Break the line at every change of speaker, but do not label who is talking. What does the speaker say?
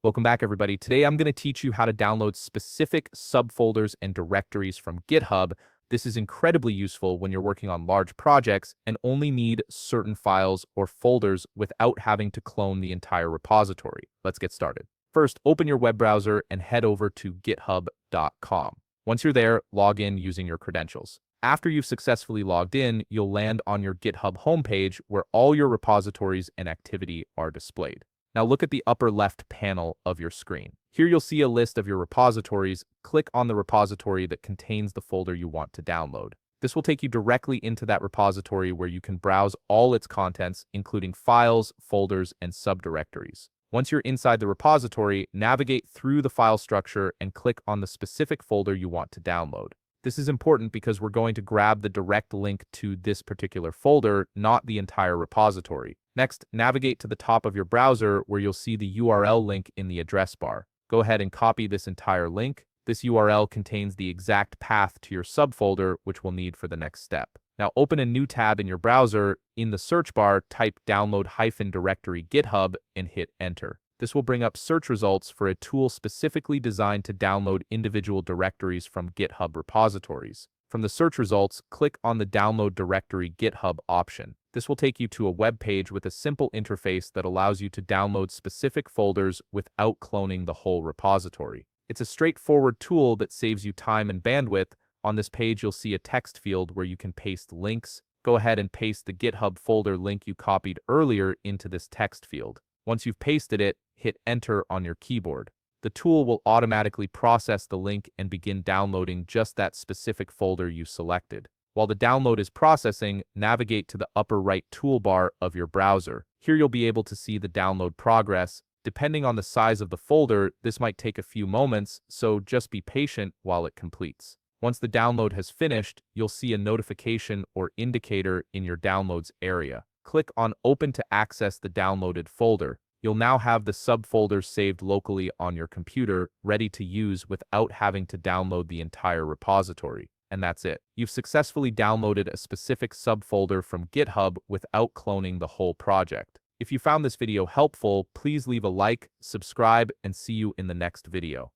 Welcome back, everybody. Today, I'm going to teach you how to download specific subfolders and directories from GitHub. This is incredibly useful when you're working on large projects and only need certain files or folders without having to clone the entire repository. Let's get started. First, open your web browser and head over to github.com. Once you're there, log in using your credentials. After you've successfully logged in, you'll land on your GitHub homepage where all your repositories and activity are displayed. Now look at the upper left panel of your screen. Here you'll see a list of your repositories. Click on the repository that contains the folder you want to download. This will take you directly into that repository where you can browse all its contents, including files, folders, and subdirectories. Once you're inside the repository, navigate through the file structure and click on the specific folder you want to download. This is important because we're going to grab the direct link to this particular folder, not the entire repository. Next, navigate to the top of your browser where you'll see the URL link in the address bar. Go ahead and copy this entire link. This URL contains the exact path to your subfolder, which we'll need for the next step. Now open a new tab in your browser. In the search bar, type download-directory GitHub and hit enter. This will bring up search results for a tool specifically designed to download individual directories from GitHub repositories. From the search results, click on the Download Directory GitHub option. This will take you to a web page with a simple interface that allows you to download specific folders without cloning the whole repository. It's a straightforward tool that saves you time and bandwidth. On this page, you'll see a text field where you can paste links. Go ahead and paste the GitHub folder link you copied earlier into this text field. Once you've pasted it, hit enter on your keyboard. The tool will automatically process the link and begin downloading just that specific folder you selected. While the download is processing, navigate to the upper right toolbar of your browser. Here you'll be able to see the download progress. Depending on the size of the folder, this might take a few moments, so just be patient while it completes. Once the download has finished, you'll see a notification or indicator in your downloads area. Click on Open to access the downloaded folder. You'll now have the subfolders saved locally on your computer, ready to use without having to download the entire repository. And that's it. You've successfully downloaded a specific subfolder from GitHub without cloning the whole project. If you found this video helpful, please leave a like, subscribe, and see you in the next video.